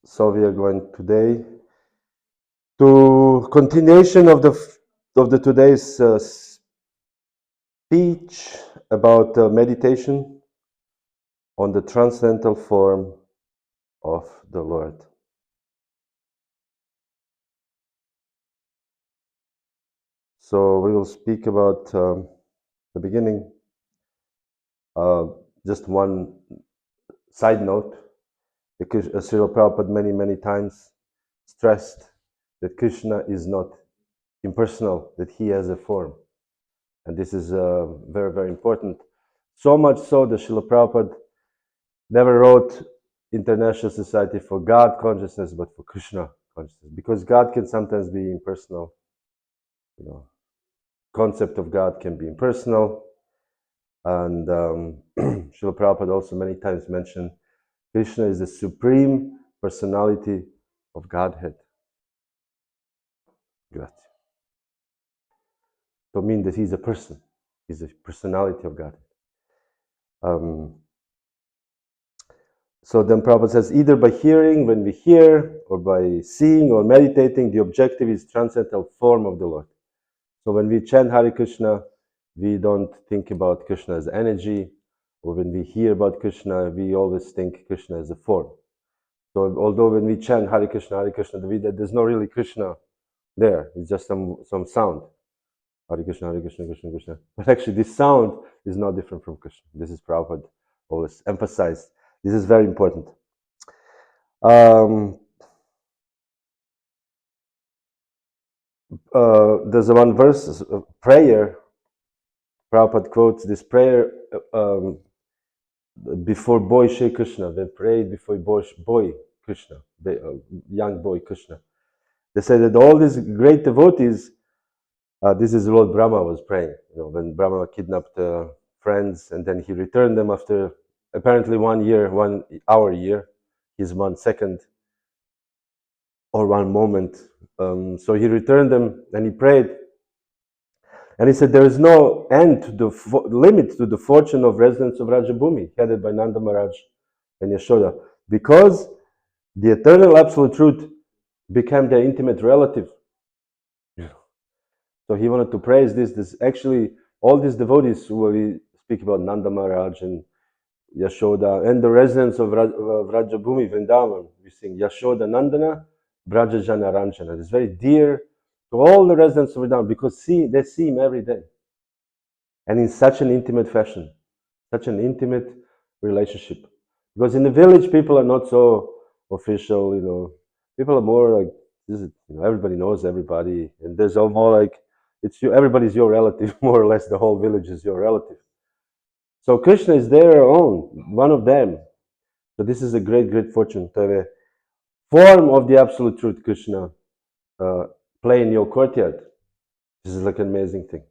So we are going today to continuation of the today's speech about meditation on the transcendental form of the Lord. So we will speak about the beginning. Just one side note: Srila Prabhupada many times stressed that Krishna is not impersonal, that he has a form. And this is very important. So much so that Srila Prabhupada never wrote International Society for God Consciousness, but for Krishna consciousness, because God can sometimes be impersonal. Concept of God can be impersonal. And Srila Prabhupada also many times mentioned Krishna is the supreme personality of Godhead. Grazie. To mean that he's a person, he's a personality of Godhead. So then Prabhupada says, either by hearing, when we hear, or by seeing or meditating, the objective is transcendental form of the Lord. So when we chant Hare Krishna, we don't think about Krishna as energy, or when we hear about Krishna, we always think Krishna as a form. So although when we chant Hare Krishna, there's no really Krishna there, it's just some sound. Hare Krishna, Krishna Krishna. But actually this sound is not different from Krishna. This is Prabhupada always emphasized. This is very important. There's one verse, prayer. Prabhupada quotes this prayer before boy Shri Krishna. They prayed before boy Krishna, the young boy Krishna. They said that all these great devotees, this is what Brahma was praying. When Brahma kidnapped friends and then he returned them after apparently 1 hour year, is 1 second or 1 moment. So he returned them and he prayed. And he said there is no end to the limit to the fortune of residents of Rajabhumi, headed by Nanda Maharaj and Yashoda, because the eternal absolute truth became their intimate relative. So he wanted to praise this actually, all these devotees who we speak about, Nanda Maharaj and Yashoda, and the residents of Rajabhumi, Vrindavan, we sing Yashoda Nandana, Brajajana Ranjana. It's very dear to all the residents of Vrindavan because they see him every day. And in such an intimate fashion, such an intimate relationship. Because in the village, people are not so official, people are more like, everybody knows everybody, and there's all more like, everybody's your relative, more or less, the whole village is your relative. So Krishna is their own, one of them. So this is a great fortune to have a form of the absolute truth, Krishna, play in your courtyard. This is like an amazing thing.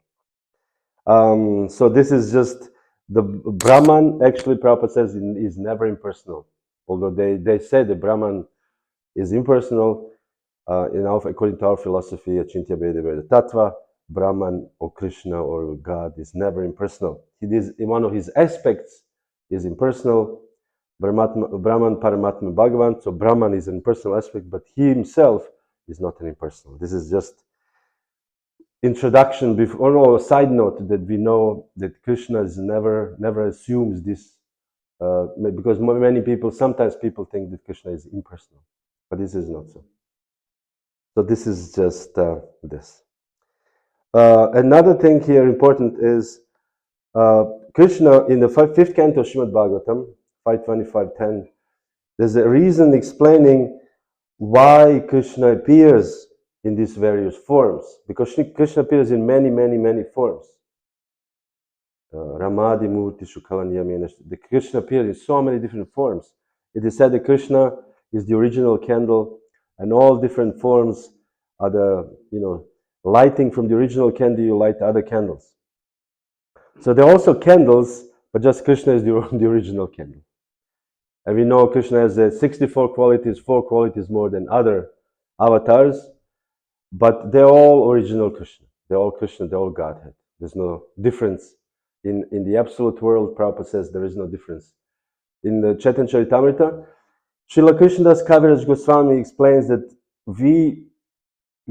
So this is just the Brahman. Actually, Prabhupada says is never impersonal. Although they say the Brahman is impersonal, according to our philosophy, Achintya Veda Veda Tattva, Brahman or Krishna or God is never impersonal. One of his aspects is impersonal. Brahman, Paramatma, Bhagavan. So Brahman is an impersonal aspect, but he himself is not an impersonal. This is just introduction or a side note that we know that Krishna is never assumes this, because sometimes people think that Krishna is impersonal, but this is not so. So this is just this. Another thing here important is Krishna in the fifth canto of Srimad Bhagavatam, 525.10. There's a reason explaining why Krishna appears in these various forms, because Krishna appears in many forms. Ramadi Murti Shukalanyamena. The Krishna appears in so many different forms. It is said that Krishna is the original candle, and all different forms are the lighting from the original candle. You light other candles. So there are also candles, but just Krishna is the original candle. And we know Krishna has 64 qualities, 4 qualities more than other avatars, but they're all original Krishna. They're all Krishna, they're all Godhead. There's no difference. In the absolute world, Prabhupada says there is no difference. In the Chaitanya Charitamrita, Srila Krishnadas Kaviraj Goswami explains that we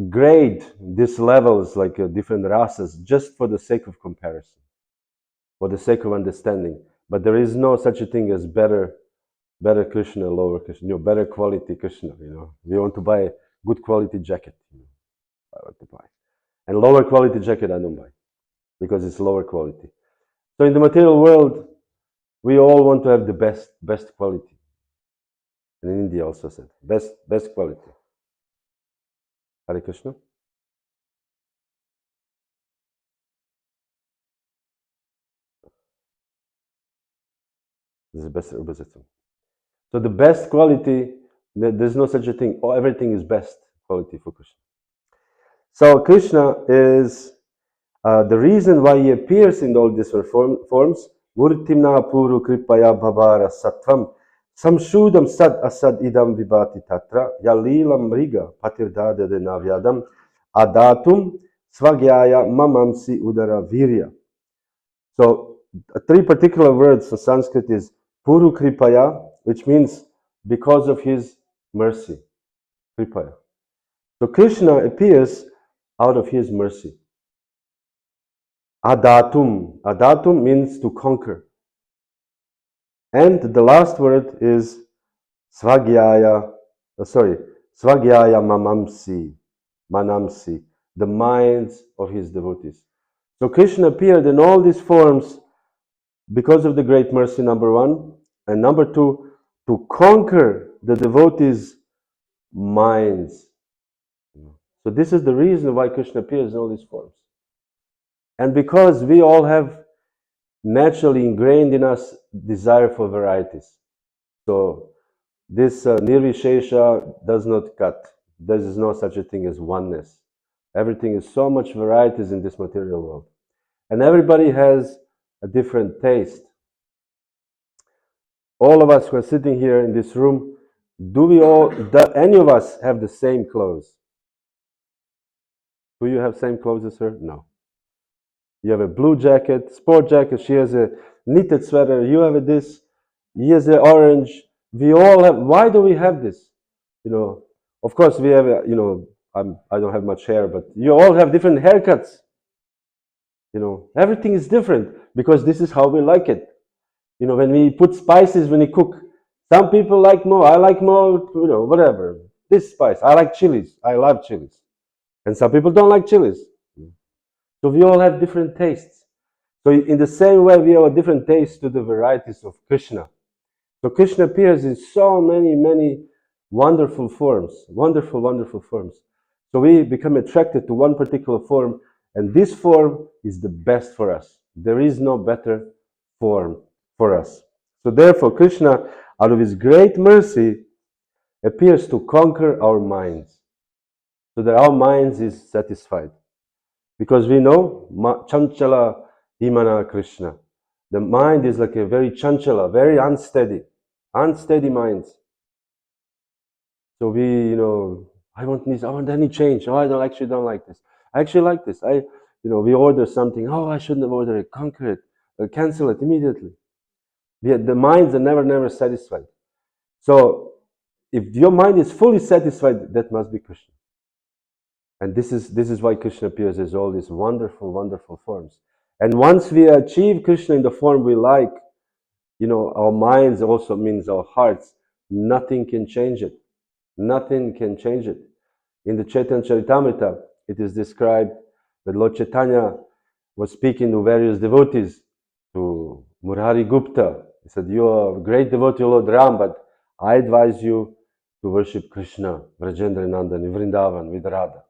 grade these levels like different rasas just for the sake of comparison, for the sake of understanding. But there is no such a thing as better Krishna, lower Krishna, better quality Krishna. We want to buy a good quality jacket. I want to buy, and lower quality jacket I don't buy because it's lower quality. So in the material world, we all want to have the best quality. And in India also said best quality. Hare Krishna. This is best opposite. So the best quality, there's no such a thing. Oh, everything is best quality for Krishna. So Krishna is the reason why he appears in all these forms. Murtimna puru kripaya bhavara sattvam samshudam sad asad idam vibhati tatra yalilam mriga patirdada denavyadam adatum svagyaya mamamsi udara virya. So three particular words in Sanskrit is puru kripaya, which means because of his mercy. Kripaya. So Krishna appears out of his mercy. Adatum. Adatum means to conquer. And the last word is svagyaya, svagyaya manamsi, the minds of his devotees. So Krishna appeared in all these forms because of the great mercy, number one, and number two, to conquer the devotees' minds. So this is the reason why Krishna appears in all these forms. And because we all have naturally ingrained in us desire for varieties. So this nirvishesha does not cut. There is no such a thing as oneness. Everything is so much varieties in this material world. And everybody has a different taste. All of us who are sitting here in this room, do any of us have the same clothes? Do you have same clothes as her? No. You have a blue jacket, sport jacket, she has a knitted sweater, you have this, he has an orange. We all have, why do we have this? Of course we have, I don't have much hair, but you all have different haircuts. Everything is different because this is how we like it. When we put spices, when we cook, some people like more, I like more, whatever. This spice, I like chilies, I love chilies. And some people don't like chilies. So we all have different tastes. So in the same way, we have a different taste to the varieties of Krishna. So Krishna appears in so many wonderful forms, wonderful forms. So we become attracted to one particular form, and this form is the best for us. There is no better form for us. So therefore, Krishna, out of his great mercy, appears to conquer our minds, so that our minds is satisfied. Because we know, chanchala himana Krishna. The mind is like a very chanchala, very unsteady minds. So we, I want any change. Oh, I actually don't like this. I actually like this. We order something. Oh, I shouldn't have ordered it. Conquer it. Cancel it immediately. The minds are never satisfied. So if your mind is fully satisfied, that must be Krishna. And this is why Krishna appears as all these wonderful forms. And once we achieve Krishna in the form we like, our minds also means our hearts. Nothing can change it. Nothing can change it. In the Chaitanya Charitamrita, it is described that Lord Chaitanya was speaking to various devotees, to Murari Gupta. He said, you are a great devotee of Lord Ram, but I advise you to worship Krishna, Vrajendra Nandan, in Vrindavan with Radha.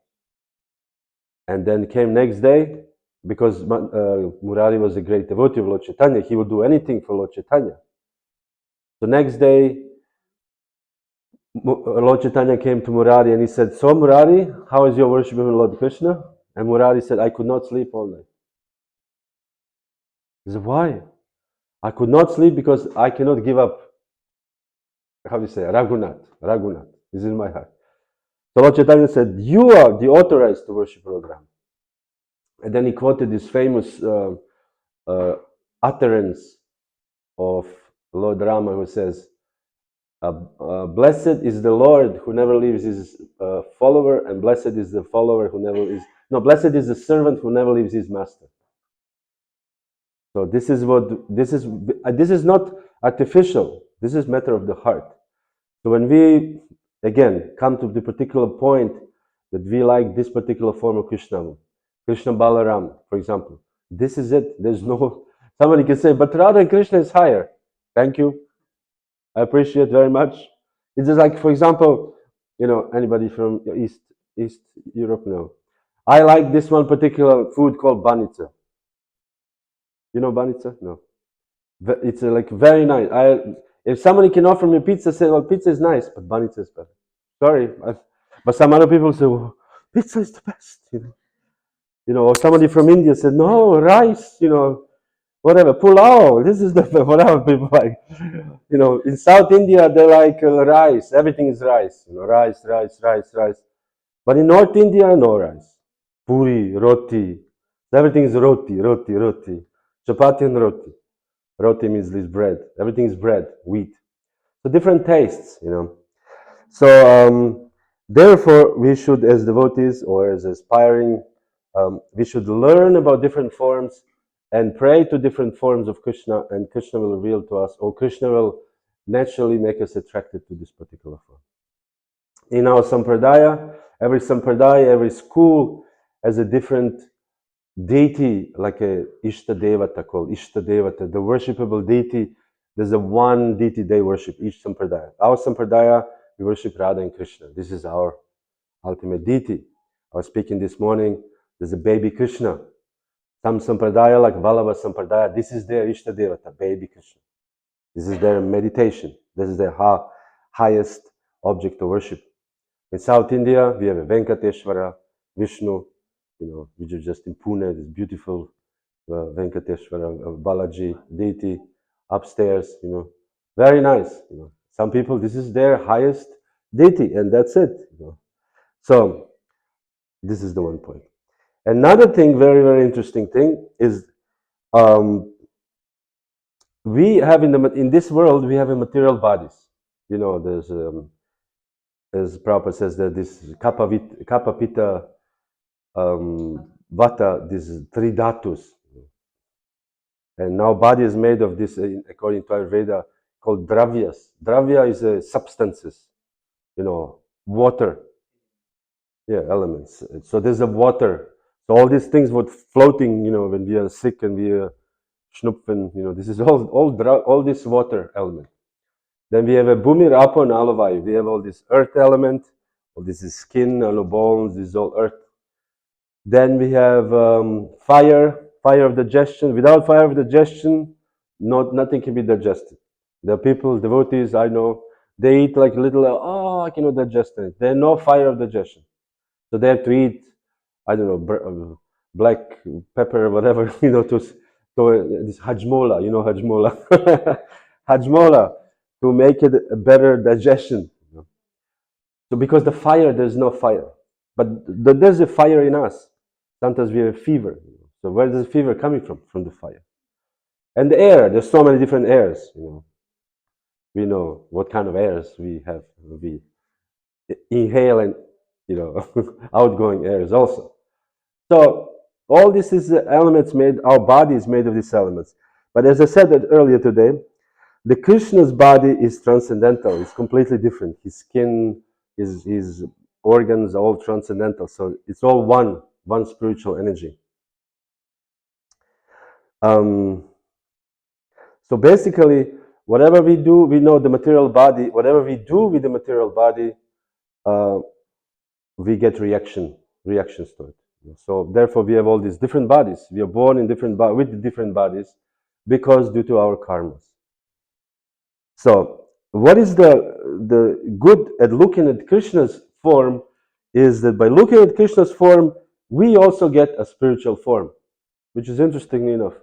And then came next day, because Murari was a great devotee of Lord Chaitanya, he would do anything for Lord Chaitanya. So next day, Lord Chaitanya came to Murari and he said, so Murari, how is your worship of Lord Krishna? And Murari said, I could not sleep all night. He said, why? I could not sleep because I cannot give up, how do you say, Raghunath. This is in my heart. So Lord Chaitanya said, you are the authorized to worship Lord Ram. And then he quoted this famous utterance of Lord Rama, who says, Blessed is the Lord who never leaves his follower, and blessed is the follower who never is. No, blessed is the servant who never leaves his master. So this is what this is. This is not artificial. This is matter of the heart. So when we again come to the particular point that we like this particular form of Krishna, Krishna Balaram, for example, this is it. There's no somebody can say, but Radha and Krishna is higher. Thank you. I appreciate very much. It's just like, for example, anybody from East Europe? No. I like this one particular food called banica. You know banica? No. It's like very nice. If somebody can offer me pizza, say, well, pizza is nice, but banica is better. Sorry, but some other people say, well, pizza is the best. Or somebody from India said, no, rice. Whatever, pulao, this is the whatever people like. In South India, they like rice. Everything is rice. Rice, rice, rice, rice. But in North India, no rice. Puri, roti. Everything is roti, roti, roti. Chapati and roti. Roti means this bread. Everything is bread, wheat. So different tastes, So therefore, we should, as devotees or as aspiring, we should learn about different forms and pray to different forms of Krishna, and Krishna will reveal to us, or Krishna will naturally make us attracted to this particular form. In our sampradaya, every school has a different deity, like a Ishta Devata called Ishta Devata, the worshipable deity. There's a one deity they worship, each sampradaya. Our sampradaya, we worship Radha and Krishna. This is our ultimate deity. I was speaking this morning, there's a baby Krishna. Some sampradaya, like Vallabha sampradaya, this is their Ishta Devata, baby Krishna. This is their meditation. This is their highest object of worship. In South India, we have a Venkateshwara, Vishnu, which is just in Pune, this beautiful Venkateshwara, Balaji deity upstairs, very nice. Some people, this is their highest deity, and that's it. So this is the one point. Another thing, very, very interesting thing is we have in this world, we have a material bodies. There's as Prabhupada says that this kappa pitta vata, these three dhatus. And now body is made of this, according to Ayurveda, called dravyas. Dravya is substances, water. Yeah, elements. So there's a water. So all these things were floating, when we are sick and we are schnupfen, this is all this water element. Then we have a bhumi, rapo, and alavai. We have all this earth element. All this is skin, bones. This is all earth. Then we have fire of digestion. Without fire of digestion, nothing can be digested. The people, devotees, I know, they eat like little, I cannot digest it. They have no fire of digestion. So they have to eat, I don't know, black pepper or whatever, to this hajmola, hajmola. Hajmola, to make it a better digestion. So because the fire, there's no fire. But there's a fire in us. Sometimes we have fever. So where is the fever coming from? From the fire. And the air, there's so many different airs. We know what kind of airs we have. We inhale and, outgoing airs also. So all this is elements made, our body is made of these elements. But as I said earlier today, the Krishna's body is transcendental. It's completely different. His skin, his organs are all transcendental. So it's all one spiritual energy. So basically, whatever we do, we know the material body, whatever we do with the material body, we get reactions to it. So therefore, we have all these different bodies. We are born in with different bodies because due to our karmas. So what is the good at looking at Krishna's form is that by looking at Krishna's form, we also get a spiritual form, which is interesting enough.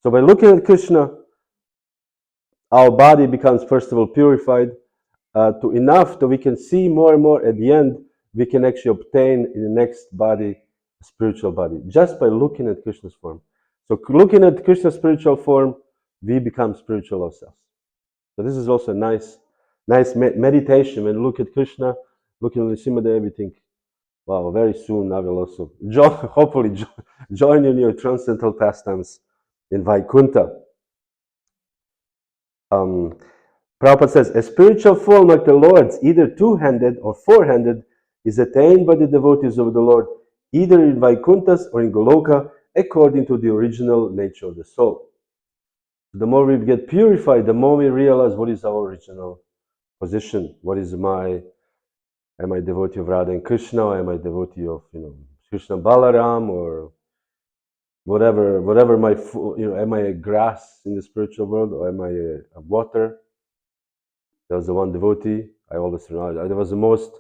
So by looking at Krishna, our body becomes first of all purified to enough that we can see more and more. At the end, we can actually obtain in the next body a spiritual body just by looking at Krishna's form. So looking at Krishna's spiritual form, we become spiritual ourselves. So this is also a nice nice meditation. When you look at Krishna, looking at the Simade, we think, wow, very soon I will also hopefully join in your transcendental pastimes in Vaikuntha. Prabhupada says, a spiritual form like the Lord's, either two-handed or four-handed, is attained by the devotees of the Lord, either in Vaikunthas or in Goloka, according to the original nature of the soul. The more we get purified, the more we realize what is our original position. What is am I devotee of Radha and Krishna, or am I devotee of, Krishna Balaram, or whatever my, am I a grass in the spiritual world, or am I a water? There was the one devotee, I always remember, there was the most,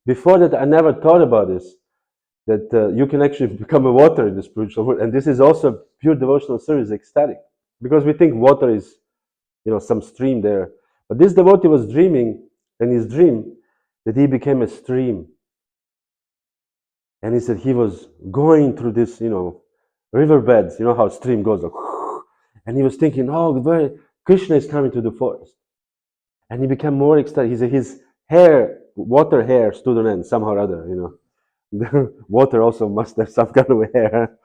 before that I never thought about this, that you can actually become a water in the spiritual world. And this is also pure devotional service, ecstatic. Because we think water is, some stream there. But this devotee was dreaming in his dream that he became a stream. And he said he was going through this, riverbeds, how a stream goes. And he was thinking, oh, Krishna is coming to the forest. And he became more ecstatic. He said his hair, water hair stood on end somehow or other, The water also must have some kind of hair.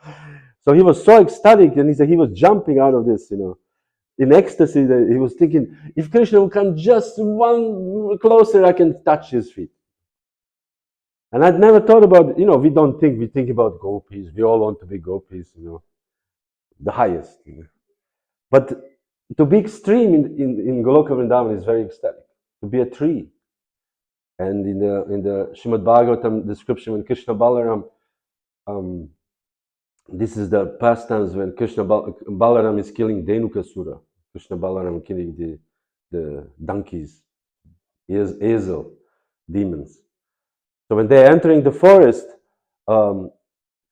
So he was so ecstatic, and he said he was jumping out of this, in ecstasy. That he was thinking, if Krishna will come just one closer, I can touch his feet. And I'd never thought about, we think about gopis. We all want to be gopis, the highest. But to be extreme in Goloka Vrindavan is very ecstatic. To be a tree. And in the Srimad Bhagavatam description, when Krishna Balaram, this is the pastimes when Krishna Balaram is killing Dhenukasura. Krishna Balaram killing the donkeys, hazel demons. So when they're entering the forest,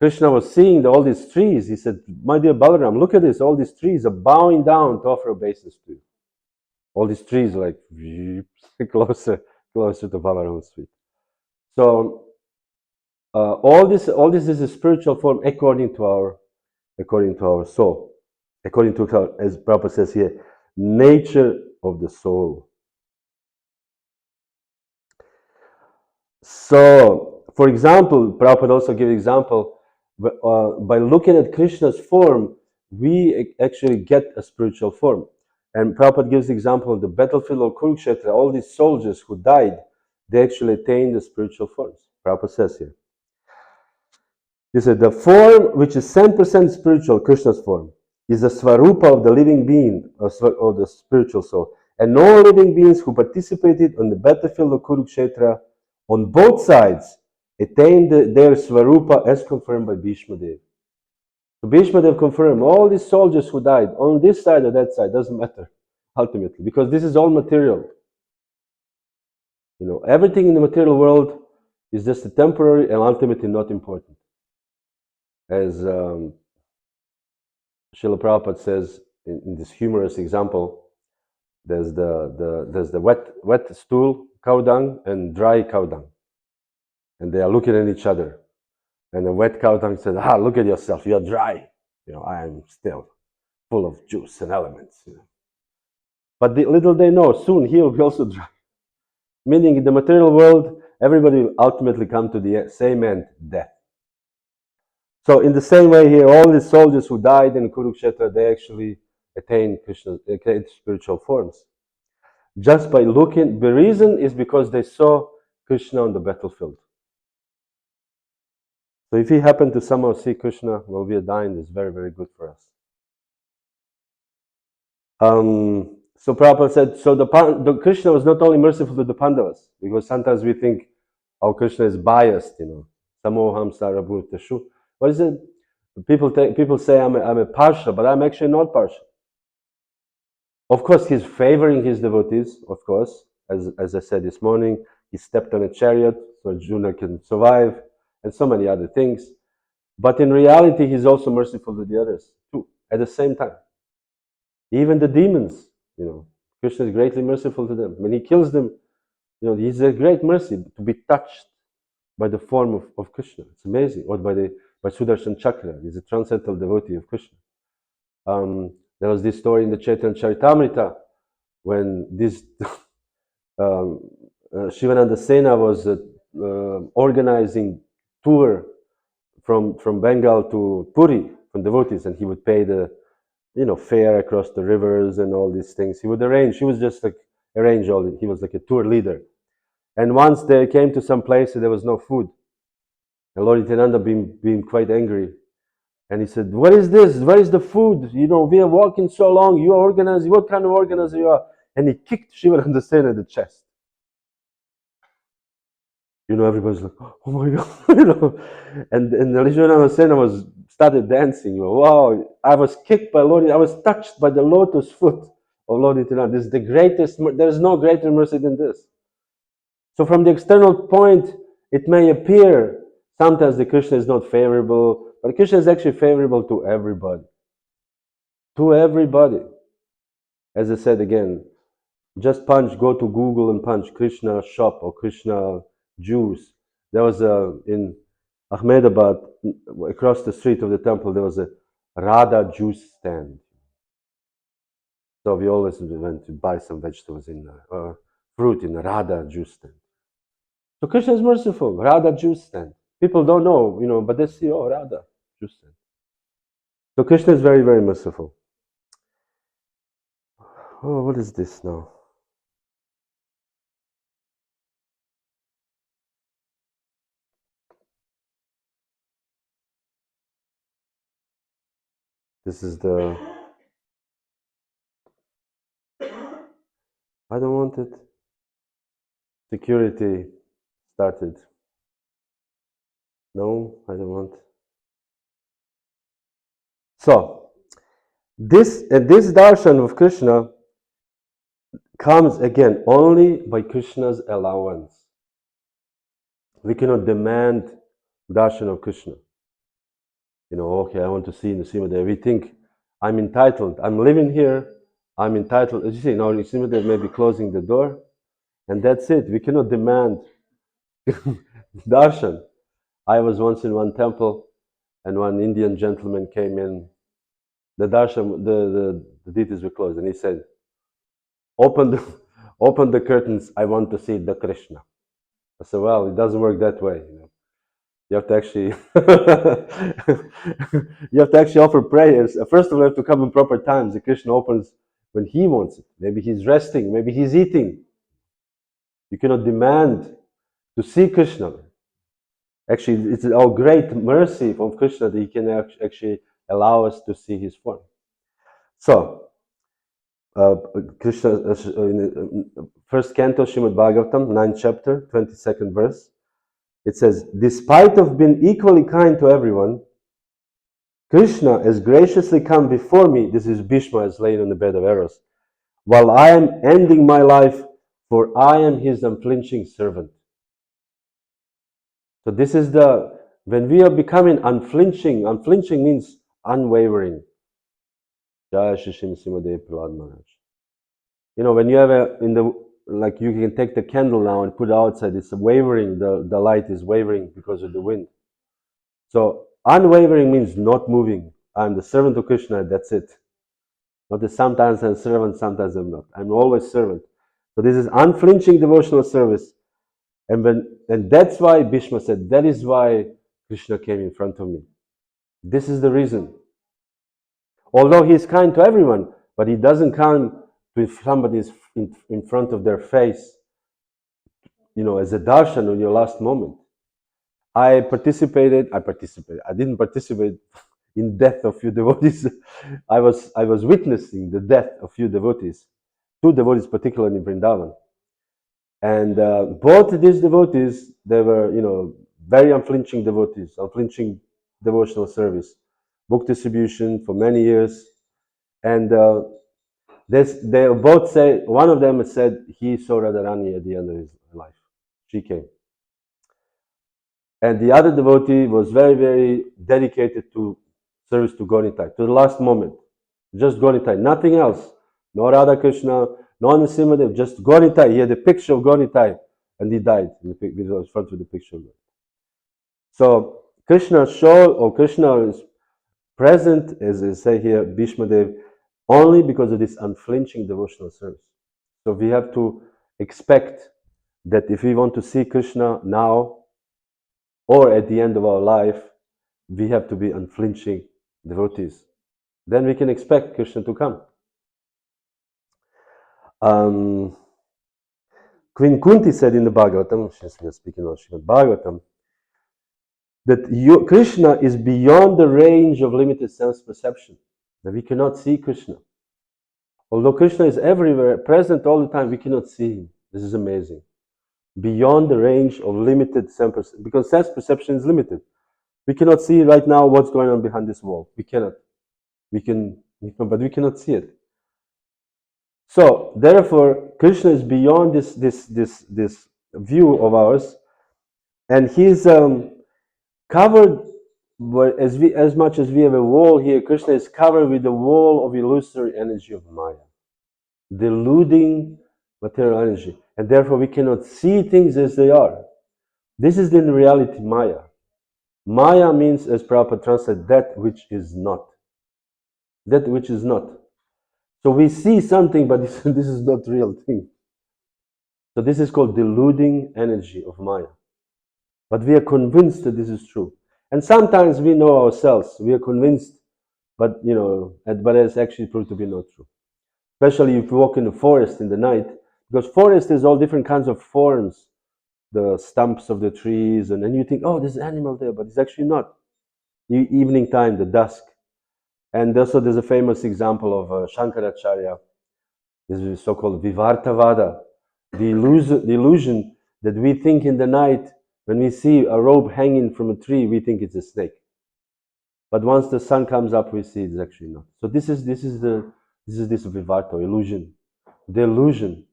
Krishna was seeing all these trees. He said, my dear Balaram, look at this. All these trees are bowing down to offer obeisance to you. All these trees are like closer to Balaram's feet. So all this is a spiritual form according to our soul, according to, as Prabhupada says here, nature of the soul. So, for example, Prabhupada also gives example, by looking at Krishna's form, we actually get a spiritual form. And Prabhupada gives example of the battlefield of Kurukshetra, all these soldiers who died, they actually attained the spiritual forms. Prabhupada says here. He said, the form which is 10% spiritual, Krishna's form, is the Svarupa of the living being, of the spiritual soul. And all living beings who participated on the battlefield of Kurukshetra on both sides attained their Svarupa as confirmed by Bhishma Dev. So Bhishma Dev confirmed all these soldiers who died on this side or that side, doesn't matter ultimately, because this is all material. Everything in the material world is just a temporary and ultimately not important. As Srila Prabhupada says in this humorous example, there's the wet stool, cow dung, and dry cow dung. And they are looking at each other. And the wet cow dung says, look at yourself, you're dry. I am still full of juice and elements. But little they know, soon he will be also dry. Meaning in the material world, everybody will ultimately come to the same end, death. So in the same way here, all the soldiers who died in Kurukshetra, they actually attained spiritual forms. Just by looking, the reason is because they saw Krishna on the battlefield. So if we happen to somehow see Krishna while we are dying, it's very, very good for us. So Prabhupada said, so the Krishna was not only merciful to the Pandavas, because sometimes we think, Krishna is biased, Samoham Sarabhutashu. What is it? People say I'm a partial, but I'm actually not partial. Of course, he's favoring his devotees, of course. As I said this morning, he stepped on a chariot so Arjuna can survive, and so many other things. But in reality, he's also merciful to the others, too, at the same time. Even the demons, Krishna is greatly merciful to them. When he kills them, he's a great mercy to be touched by the form of Krishna. It's amazing. Or by Sudarshan Chakra. He's a transcendental devotee of Krishna. There was this story in the Chaitanya Charitamrita when this Shivananda Sena was organizing tour from Bengal to Puri from devotees, and he would pay the fare across the rivers and all these things. He would arrange. He was just like arrange all it. He was like a tour leader. And once they came to some place, there was no food. And Lord Nityananda being quite angry. And he said, "What is this? Where is the food? We are walking so long. You are organizing. What kind of organizer you are?" And he kicked Shivananda Sena in the chest. Everybody's like, "Oh my God!" And Shivananda Sena started dancing. Wow! I was kicked by Lord. I was touched by the lotus foot of Lord Nityananda. This is the greatest. There is no greater mercy than this. So from the external point, it may appear sometimes the Krishna is not favorable, but Krishna is actually favorable to everybody. To everybody. As I said again, just go to Google and punch Krishna shop or Krishna juice. There was in Ahmedabad, across the street of the temple, there was a Radha juice stand. So we always went to buy some vegetables fruit in a Radha juice stand. So Krishna is merciful. Radha juice stand. People don't know, but they see, oh, Radha juice stand. So Krishna is very, very merciful. Oh, what is this now? This is the... I don't want it. Security started. No, I don't want. So, this darshan of Krishna comes again only by Krishna's allowance. We cannot demand darshan of Krishna. Okay, I want to see Nrsimhadev. We think I'm entitled. I'm living here. I'm entitled. As you see, now Nrsimhadev may be closing the door, and that's it. We cannot demand darshan. I was once in one temple, and one Indian gentleman came in. The darshan, the deities were closed, and he said, "Open the curtains. I want to see the Krishna." I said, "Well, it doesn't work that way. You have to actually offer prayers. First of all, you have to come in proper times. The Krishna opens when he wants it. Maybe he's resting. Maybe he's eating. You cannot demand to see Krishna. Actually, it's our great mercy from Krishna that he can actually allow us to see his form. So, Krishna, first canto, Srimad Bhagavatam, 9th chapter, 22nd verse. It says, "Despite of being equally kind to everyone, Krishna has graciously come before me." This is Bhishma is laying on the bed of arrows. "While I am ending my life, for I am his unflinching servant." So this is when we are becoming unflinching means unwavering. Jaya Sacinandana Prahlad Maharaj. When you have you can take the candle now and put it outside, it's wavering, the light is wavering because of the wind. So unwavering means not moving. I'm the servant of Krishna, that's it. Not that sometimes I'm servant, sometimes I'm not. I'm always servant. So this is unflinching devotional service. And that's why Bhishma said, that is why Krishna came in front of me. This is the reason. Although he is kind to everyone, but he doesn't come to somebody in front of their face, as a darshan on your last moment. I didn't participate in death of few devotees. I was witnessing the death of few devotees, two devotees particularly in Vrindavan. And both these devotees, they were, very unflinching devotees, unflinching devotional service, book distribution for many years. And they both say, one of them said he saw Radharani at the end of his life. She came. And the other devotee was very, very dedicated to service to Gauritai, to the last moment. Just Gauritai, nothing else. No Radha Krishna, no Nrsimhadev, just Gauritai. He had a picture of Gauritai, and he died in front of the picture of God. So Krishna is present, as I say here, Bhishma Dev, only because of this unflinching devotional service. So we have to expect that if we want to see Krishna now or at the end of our life, we have to be unflinching devotees. Then we can expect Krishna to come. Queen Kunti said in the Bhagavatam, we are speaking of Srimad Bhagavatam, that Krishna is beyond the range of limited sense perception, that we cannot see Krishna. Although Krishna is everywhere, present all the time, we cannot see him. This is amazing. Beyond the range of limited sense perception, because sense perception is limited. We cannot see right now what's going on behind this wall. We cannot. We can, but we cannot see it. So therefore, Krishna is beyond this view of ours, and he's covered. As much as we have a wall here, Krishna is covered with the wall of illusory energy of Maya, deluding material energy, and therefore we cannot see things as they are. This is in reality Maya. Maya means, as Prabhupada translated, that which is not. That which is not. So we see something, but this is not real thing. So this is called deluding energy of Maya. But we are convinced that this is true. And sometimes we know ourselves, we are convinced, but but it's actually proved to be not true. Especially if you walk in the forest in the night, because forest is all different kinds of forms, the stumps of the trees, and then you think, oh, there's an animal there, but it's actually not. Evening time, the dusk. And also there's a famous example of Shankaracharya, this is so-called Vivartavada, the illusion that we think in the night, when we see a rope hanging from a tree, we think it's a snake. But once the sun comes up, we see it's actually not. So this is this Vivarta, illusion, the illusion.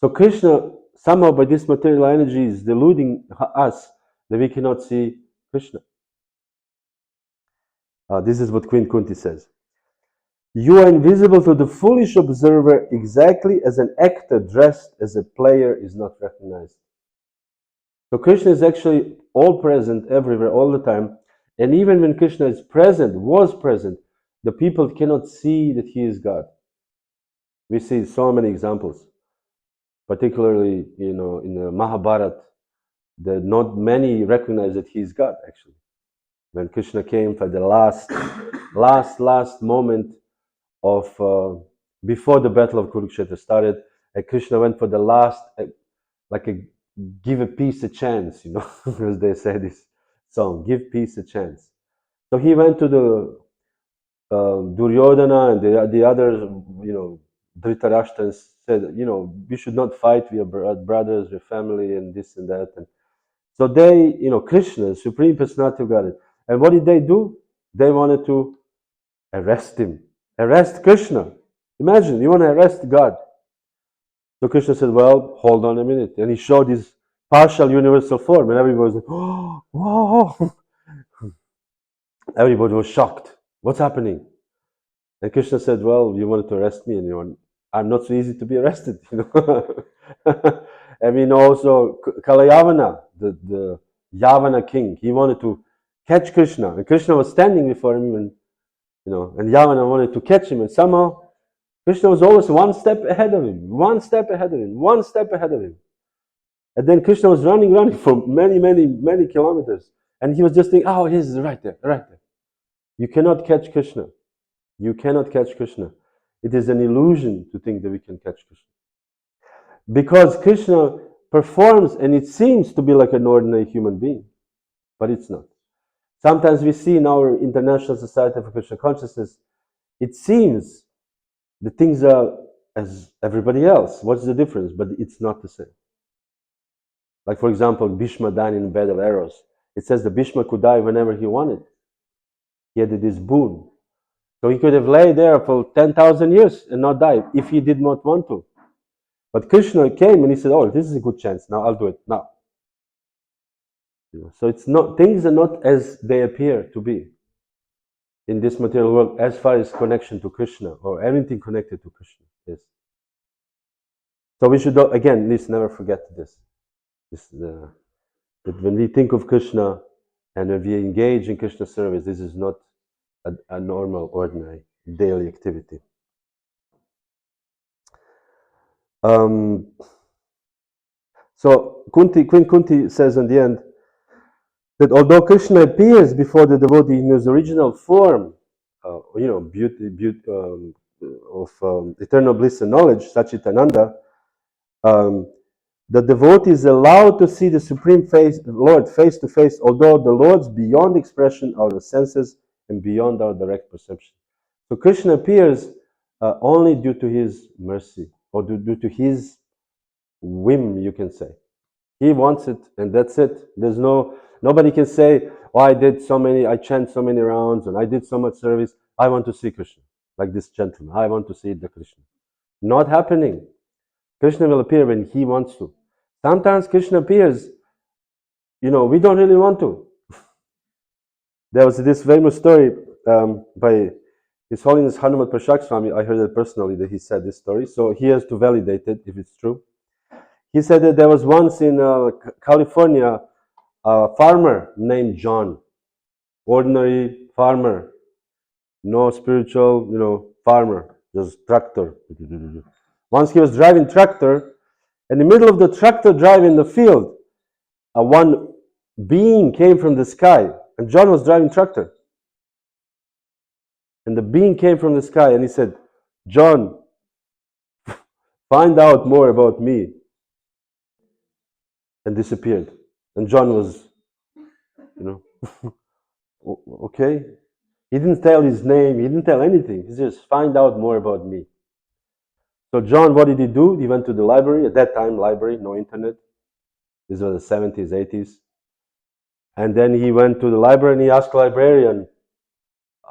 So Krishna, somehow by this material energy, is deluding us that we cannot see Krishna. This is what Queen Kunti says. You are invisible to the foolish observer exactly as an actor dressed as a player is not recognized. So Krishna is actually all present everywhere, all the time. And even when Krishna is present, was present, the people cannot see that he is God. We see so many examples, particularly in the Mahabharata, that not many recognize that he is God, actually. When Krishna came for the last moment of before the battle of Kurukshetra started, and Krishna went for the last, give a peace a chance, as they say this song, give peace a chance. So he went to the Duryodhana and the others, Dhritarashtra, and said, we should not fight, we are brothers, we're family, and this and that. And so they, Krishna, Supreme Personality of Godhead. And what did they do? They wanted to arrest him. Arrest Krishna. Imagine, you want to arrest God. So Krishna said, well, hold on a minute. And he showed his partial universal form. And everybody was like, oh, whoa. Everybody was shocked. What's happening? And Krishna said, well, you wanted to arrest me. And I'm not so easy to be arrested. I mean, also Kalayavana, the Yavana king, he wanted to catch Krishna. And Krishna was standing before him, and Yavana wanted to catch him. And somehow Krishna was always one step ahead of him, one step ahead of him, one step ahead of him. And then Krishna was running for many kilometers. And he was just thinking, oh, he's right there, right there. You cannot catch Krishna. You cannot catch Krishna. It is an illusion to think that we can catch Krishna. Because Krishna performs, and it seems to be like an ordinary human being, but it's not. Sometimes we see in our International Society for Krishna Consciousness, it seems the things are as everybody else. What's the difference? But it's not the same. Like, for example, Bhishma died in a bed of arrows. It says that Bhishma could die whenever he wanted. He had this boon. So he could have laid there for 10,000 years and not die if he did not want to. But Krishna came and he said, oh, this is a good chance. Now I'll do it now. So it's not, things are not as they appear to be in this material world as far as connection to Krishna or anything connected to Krishna is. So we should, again, please never forget this. That when we think of Krishna and when we engage in Krishna service, this is not a normal, ordinary, daily activity. So Queen Kunti says in the end that although Krishna appears before the devotee in his original form, beauty of eternal bliss and knowledge, Sachitananda, the devotee is allowed to see the Supreme Lord face to face, although the Lord's beyond expression of the senses and beyond our direct perception. So Krishna appears only due to his mercy, or due to his whim, you can say. He wants it, and that's it. Nobody can say, oh, I chant so many rounds, and I did so much service. I want to see Krishna, like this gentleman. I want to see the Krishna. Not happening. Krishna will appear when he wants to. Sometimes Krishna appears, we don't really want to. There was this famous story by His Holiness Hanumat Prashak Swami. I heard it personally that he said this story, so he has to validate it if it's true. He said that there was once in California a farmer named John, ordinary farmer, no spiritual, farmer, just tractor. Once he was driving tractor, in the middle of the tractor drive in the field, one being came from the sky, and John was driving tractor. And the being came from the sky, and he said, John, find out more about me. And disappeared. And John was, okay. He didn't tell his name, he didn't tell anything. He just, find out more about me. So John, what did he do? He went to the library. At that time, library, no internet. This was the 70s, 80s. And then he went to the library and he asked the librarian,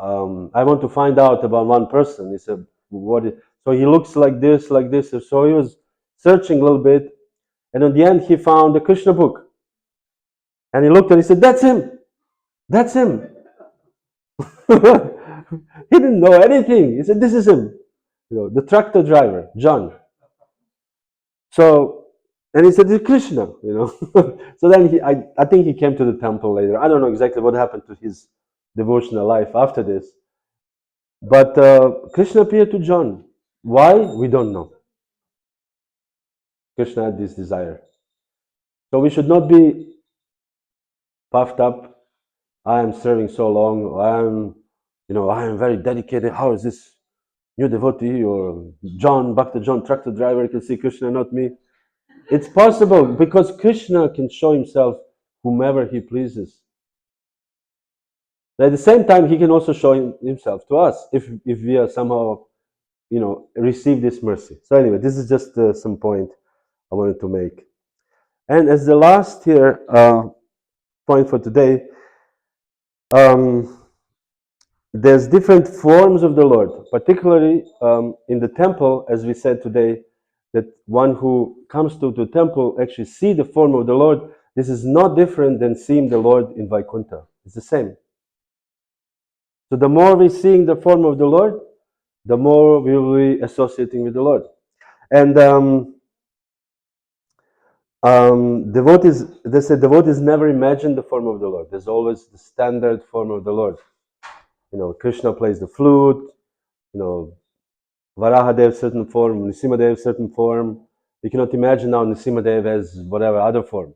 I want to find out about one person. He said, so he looks like this. So he was searching a little bit. And in the end, he found the Krishna book. And he looked and he said, that's him. That's him. He didn't know anything. He said, this is him. The tractor driver, John. So, and he said, it's Krishna, So then I think he came to the temple later. I don't know exactly what happened to his devotional life after this. But Krishna appeared to John. Why? We don't know. Krishna had this desire. So we should not be puffed up. I am serving so long. I am very dedicated. How is this new devotee or Bhakta John, tractor driver, can see Krishna, not me? It's possible because Krishna can show himself whomever he pleases. At the same time, he can also show himself to us if we are somehow, receive this mercy. So anyway, this is just some point I wanted to make. And as the last here point for today, there's different forms of the Lord, particularly in the temple, as we said today, that one who comes to the temple actually see the form of the Lord. This is not different than seeing the Lord in Vaikuntha. It's the same. So the more we're seeing the form of the Lord, the more we will be associating with the Lord. And they say devotees never imagine the form of the Lord. There's always the standard form of the Lord. Krishna plays the flute, Varaha Dev certain form, Nrsimhadev certain form. You cannot imagine now Nrsimhadev as whatever other form.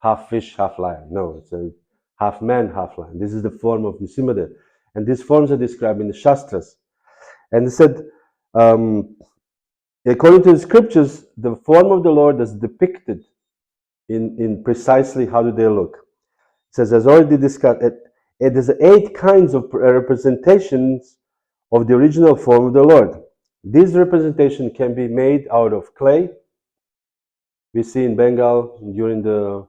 Half fish, half lion. No, it's a half man, half lion. This is the form of Nrsimhadev. And these forms are described in the Shastras. And they said, according to the scriptures, the form of the Lord is depicted in precisely how do they look. It says, as already discussed, it is 8 kinds of representations of the original form of the Lord. This representation can be made out of clay. We see in Bengal during the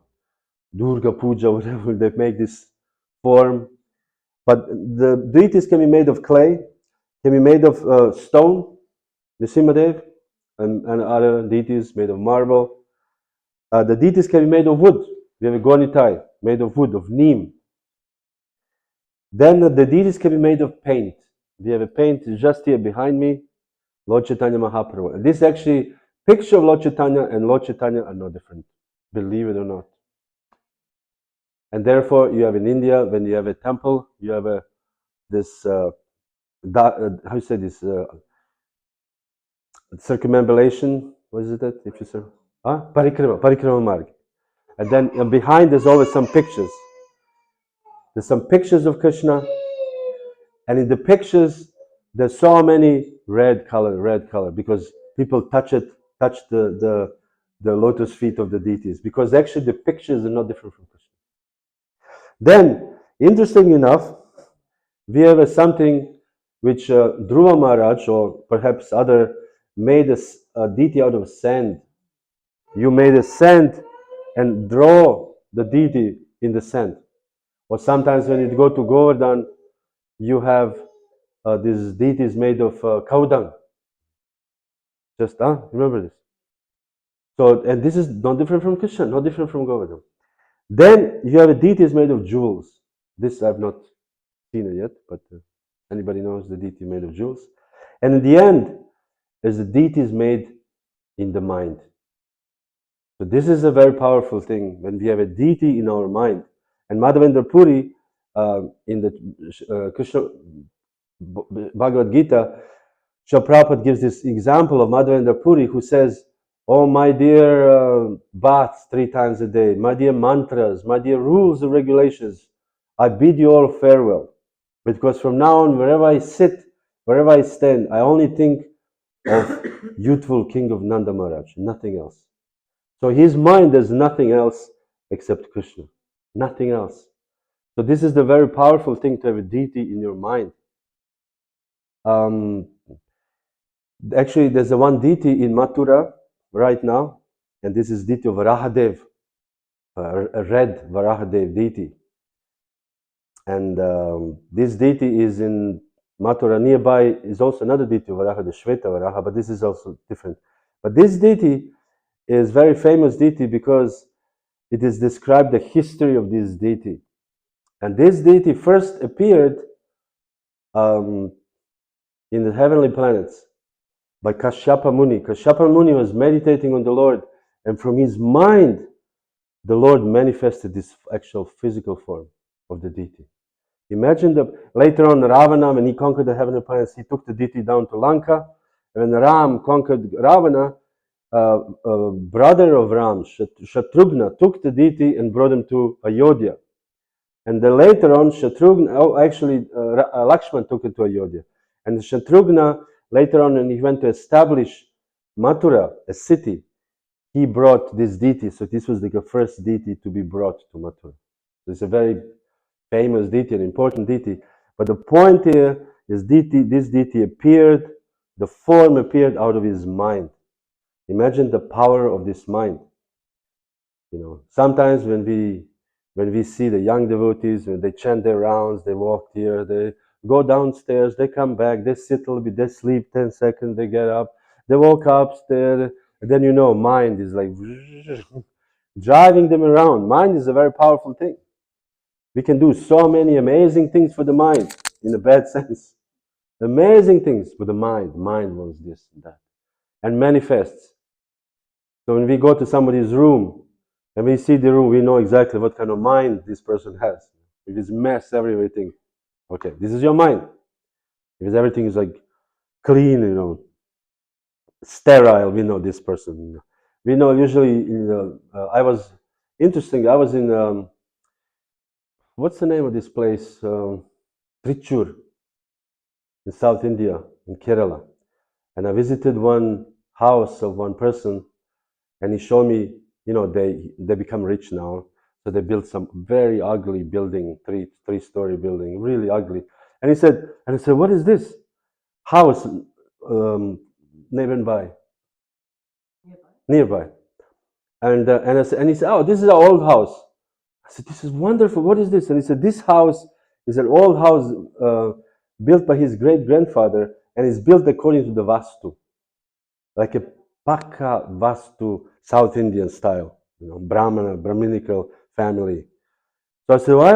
Durga Puja, whatever, they make this form. But the deities can be made of clay, can be made of stone, Nrsimhadev, and other deities made of marble. The deities can be made of wood. We have a Gonitai made of wood, of neem. Then the deities can be made of paint. We have a paint just here behind me, Lord Chaitanya Mahaprabhu. And this actually, picture of Lord Chaitanya and Lord Chaitanya are no different, believe it or not. And therefore, you have in India, when you have a temple, you have this, how you say this, circumambulation, what is it that, if you say? Parikrama Marg. And then behind there's always some pictures. There's some pictures of Krishna, and in the pictures there's so many red color, because people touch the lotus feet of the deities, because actually the pictures are not different from Krishna. Then, interesting enough, we have something which Dhruva Maharaj, or perhaps other, made a deity out of sand. You made a sand and draw the deity in the sand. Or sometimes when you go to Govardhan, you have these deities made of cow dung. Just, remember this. So, and this is not different from Krishna, not different from Govardhan. Then you have a deities made of jewels. This I've not seen it yet, but anybody knows the deity made of jewels. And in the end, is the deities made in the mind. So this is a very powerful thing when we have a deity in our mind. And Madhavendra Puri, in the Krishna Bhagavad Gita, Srila Prabhupada gives this example of Madhavendra Puri, who says, "Oh, my dear baths 3 times a day, my dear mantras, my dear rules and regulations, I bid you all farewell. Because from now on, wherever I sit, wherever I stand, I only think of youthful king of Nanda Maharaj, nothing else." So his mind is nothing else except Krishna, nothing else. So this is the very powerful thing, to have a deity in your mind. Actually, there's a one deity in Mathura right now, and this is deity of Varaha, a red Varaha deity. And this deity is in Mathura. Nearby is also another deity of Varaha, the Shveta Varaha, but this is also different. But this deity is very famous deity because it is described the history of this deity. And this deity first appeared in the heavenly planets by Kashyapa Muni. Kashyapa Muni was meditating on the Lord, and from his mind, the Lord manifested this actual physical form of the deity. Imagine later on Ravana, when he conquered the heavenly planets, he took the deity down to Lanka. And when Ram conquered Ravana, brother of Ram, Shatrughna, took the deity and brought him to Ayodhya. And then later on, Shatrughna, Lakshman took it to Ayodhya. And Shatrughna, later on, when he went to establish Mathura, a city, he brought this deity. So this was like the first deity to be brought to Mathura. It's a very famous deity, an important deity. But the point here is this deity appeared, the form appeared out of his mind. Imagine the power of this mind. Sometimes when we see the young devotees, when they chant their rounds, they walk here, they go downstairs, they come back, they sit a little bit, they sleep 10 seconds, they get up, they walk upstairs, and then mind is like driving them around. Mind is a very powerful thing. We can do so many amazing things for the mind, in a bad sense. Amazing things for the mind. Mind wants this and that, and manifests. So when we go to somebody's room, and we see the room, we know exactly what kind of mind this person has. If it's mess everywhere, we think, okay, this is your mind. If everything is like clean, sterile, we know this person. We know usually, I was in, what's the name of this place? Trichur, in South India, in Kerala. And I visited one house of one person, and he showed me, they become rich now. So they built some very ugly building, three-story building, really ugly. And he said, what is this house nearby? And he said, oh, this is our old house. I said, this is wonderful. What is this? And he said, this house is an old house built by his great-grandfather, and it's built according to the Vastu, like a Pakka Vastu, South Indian style, Brahminical family. So I said, well, I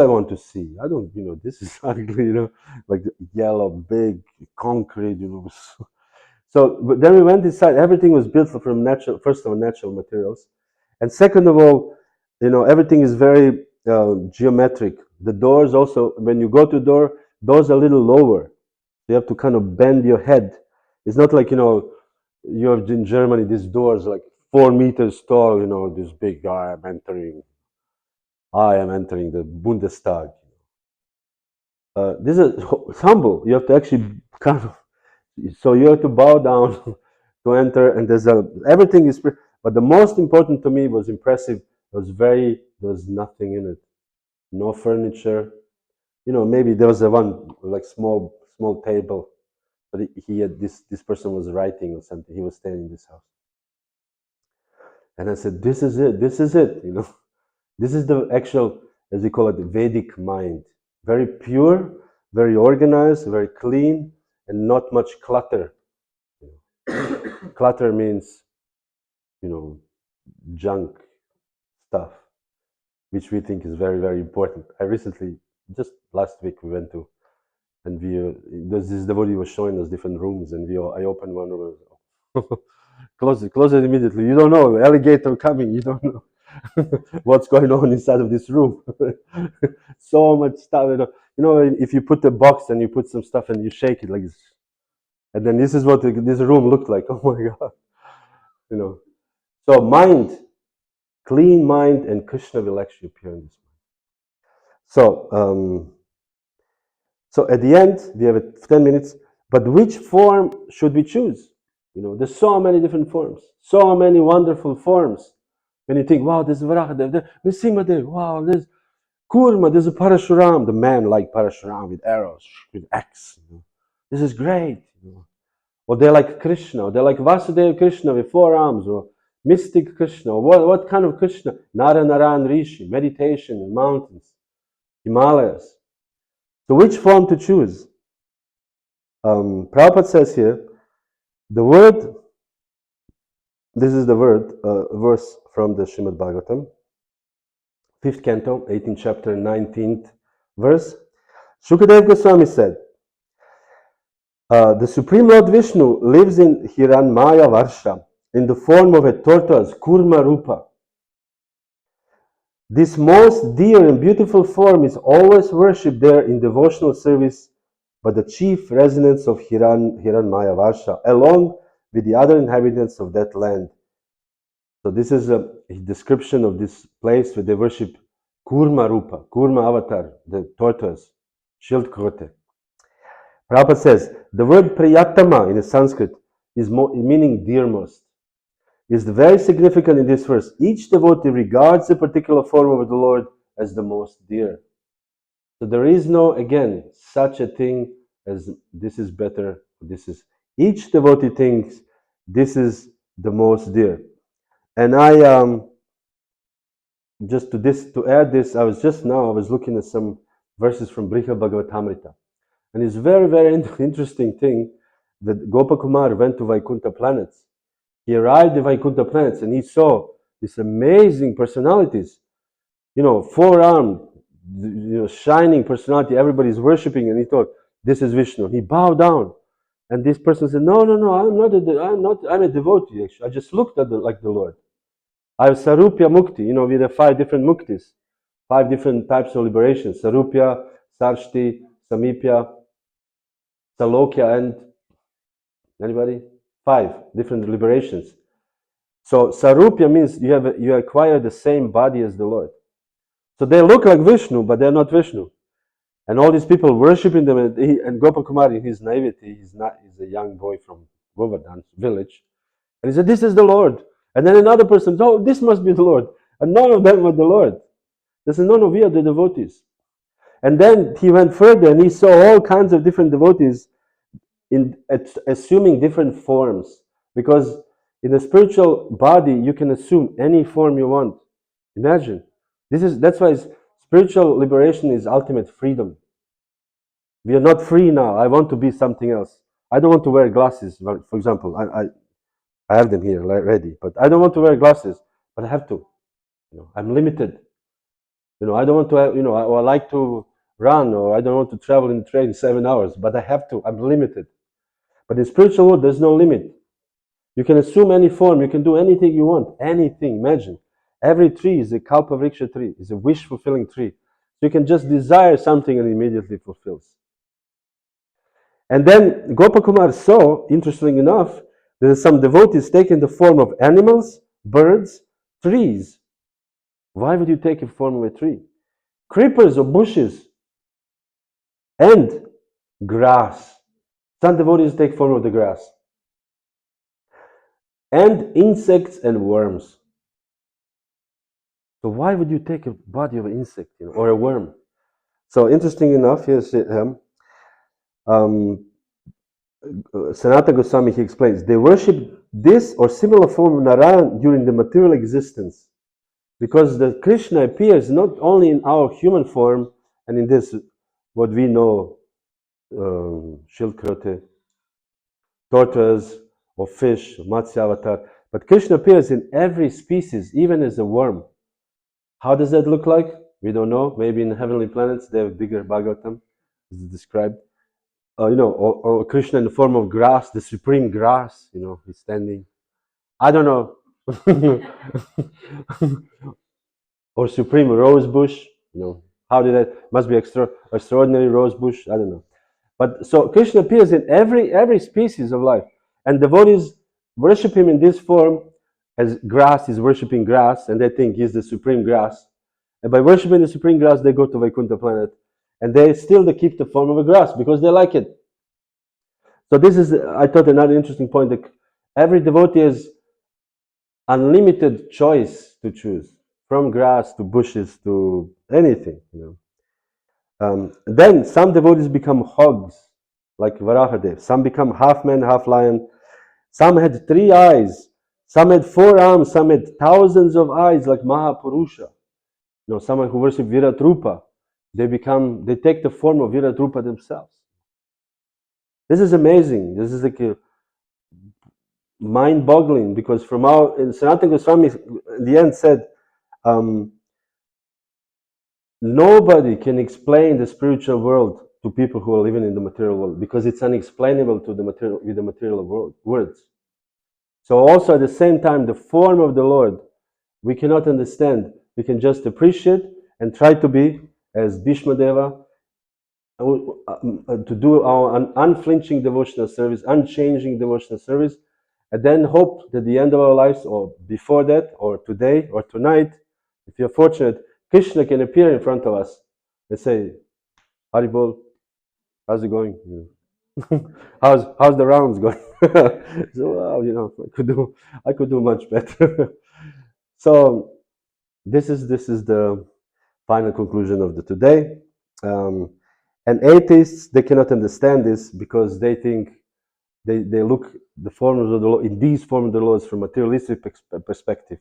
want to see. I don't, this is ugly, like yellow, big, concrete, So but then we went inside. Everything was built from natural materials. And second of all, everything is very geometric. The doors also, when you go to the door, doors are a little lower. You have to kind of bend your head. It's not like, you have in Germany, these doors like 4 meters tall, this big guy. I am entering the Bundestag. This is humble. You have to actually kind of, so you have to bow down to enter, and everything is, but the most important to me was impressive. There was nothing in it, no furniture. Maybe there was one like small table, but he had this person was writing or something. He was staying in this house, and I said, "This is it. This is it. This is the actual, as we call it, Vedic mind. Very pure, very organized, very clean, and not much clutter. Clutter means, junk stuff, which we think is very, very important. I recently, just last week, we went to, and this devotee was showing us different rooms, and I opened one room. Close it immediately. You don't know, alligator coming. You don't know what's going on inside of this room. So much stuff. If you put the box and you put some stuff and you shake it like this, and then this is what this room looked like. Oh my God. So mind, clean mind, and Krishna will actually appear in this mind. So at the end, we have 10 minutes, but which form should we choose? There's so many different forms, so many wonderful forms. When you think, wow, there's Varaha, there's Nrsimhadev, wow, there's Kurma, there's a Parashuram, the man like Parashuram with arrows, with axe. This is great. Or they're like Krishna, or they're like Vasudeva Krishna with 4 arms, or mystic Krishna, or what kind of Krishna? Narayan Rishi, meditation in mountains, Himalayas. So which form to choose? Prabhupada says here, this is the verse from the Srimad Bhagavatam, 5th canto, 18th chapter, 19th verse. Shukadeva Goswami said, the Supreme Lord Vishnu lives in Hiranmaya Varsha in the form of a tortoise, Kurma Rupa. This most dear and beautiful form is always worshipped there in devotional service by the chief residents of Hiranmaya Varsha, along with the other inhabitants of that land. So this is a description of this place where they worship Kurma Rupa, Kurma avatar, the tortoise, Schildkröte. Prabhupada says, the word Priyatama in Sanskrit is meaning dearmost. Is very significant in this verse. Each devotee regards a particular form of the Lord as the most dear. So there is no, again, such a thing as this is better, each devotee thinks this is the most dear. And to add this, I was looking at some verses from Brihad Bhagavatamrita. And it's very, very interesting thing that Gopakumar went to Vaikuntha planets. He arrived at Vaikuntha planets and he saw these amazing personalities, 4-armed, shining personality. Everybody's worshiping, and he thought, this is Vishnu. He bowed down, and this person said, no, I'm a devotee. Actually, I just looked at like the Lord. I have Sarupya Mukti. We have 5 different muktis, 5 different types of liberation: Sarupya, Sarshti, Samipya, Salokya, and anybody? 5 different liberations. So Sarupya means you acquire the same body as the Lord. So they look like Vishnu, but they're not Vishnu. And all these people worshiping them, and Gopal Kumar, in his naivety, he's a young boy from Govardhan village, and he said, this is the Lord. And then another person said, oh, this must be the Lord. And none of them were the Lord. They said, no, we are the devotees. And then he went further and he saw all kinds of different devotees assuming different forms. Because in the spiritual body, you can assume any form you want. Imagine. That's why spiritual liberation is ultimate freedom. We are not free now. I want to be something else. I don't want to wear glasses, for example. I have them here ready, but I don't want to wear glasses, but I have to. I'm limited. I don't want to have, I like to run, or I don't want to travel in the train 7 hours, but I have to. I'm limited. But in spiritual world, there's no limit. You can assume any form. You can do anything you want. Anything. Imagine. Every tree is a kalpavriksha tree. It's a wish-fulfilling tree. So you can just desire something and it immediately fulfills. And then Gopakumar saw, interestingly enough, there are some devotees taking the form of animals birds, trees. Why would you take a form of a tree? Creepers or bushes, and grass. Some devotees take form of the grass. And insects and worms. So why would you take a body of an insect, or a worm? So interesting enough, here's Sanatana Goswami, he explains, they worship this or similar form of Narayan during the material existence. Because the Krishna appears not only in our human form and in this, what we know, Shilkrote, tortoise, or fish, Matsya avatar, but Krishna appears in every species, even as a worm. How does that look like? We don't know. Maybe in heavenly planets they have bigger Bhagavatam, as described. Or Krishna in the form of grass, the supreme grass, he's standing. I don't know. Or supreme rose bush, how did that, must be extraordinary rose bush, I don't know. But so Krishna appears in every species of life, and devotees worship him in this form as grass is worshipping grass, and they think he's the supreme grass. And by worshiping the supreme grass, they go to Vaikuntha planet, and they keep the form of a grass because they like it. So this is, I thought, another interesting point, that every devotee has unlimited choice to choose, from grass to bushes to anything. Then some devotees become hogs, like Varaha. Some become half man, half lion. Some had 3 eyes. Some had 4 arms. Some had thousands of eyes, like Mahapurusha. Someone who worship Virat Rupa, they take the form of Virat Rupa themselves. This is amazing. This is like mind-boggling, because Sanatana Goswami in the end said, nobody can explain the spiritual world to people who are living in the material world, because it's unexplainable with the material words. So also at the same time, the form of the Lord, we cannot understand. We can just appreciate and try to be as Bhishma Deva, to do our unflinching devotional service, unchanging devotional service, and then hope that at the end of our lives, or before that, or today, or tonight, if you're fortunate, Krishna can appear in front of us and say, Haribol, how's it going? How's the rounds going? So, well, I could do much better. So this is the final conclusion of today. And atheists, they cannot understand this, because they think they look the forms of the law in these forms of the laws from materialistic perspective.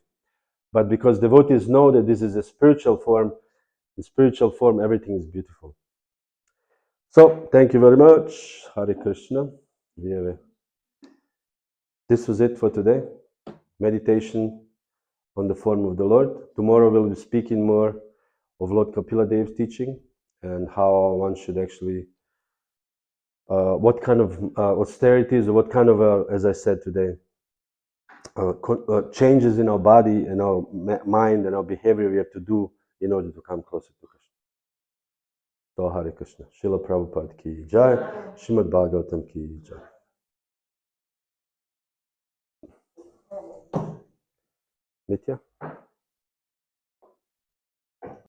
But because devotees know that this is a spiritual form, in spiritual form everything is beautiful. So thank you very much. Hare Krishna. This was it for today. Meditation on the form of the Lord. Tomorrow we'll be speaking more of Lord Kapila Dev's teaching, and how one should actually, what kind of austerities, or what kind of, as I said today, changes in our body and our mind and our behavior we have to do in order to come closer to Krishna. So Hare Krishna. Srila Prabhupada ki jai. Srimad Bhagavatam ki jai. Nitya?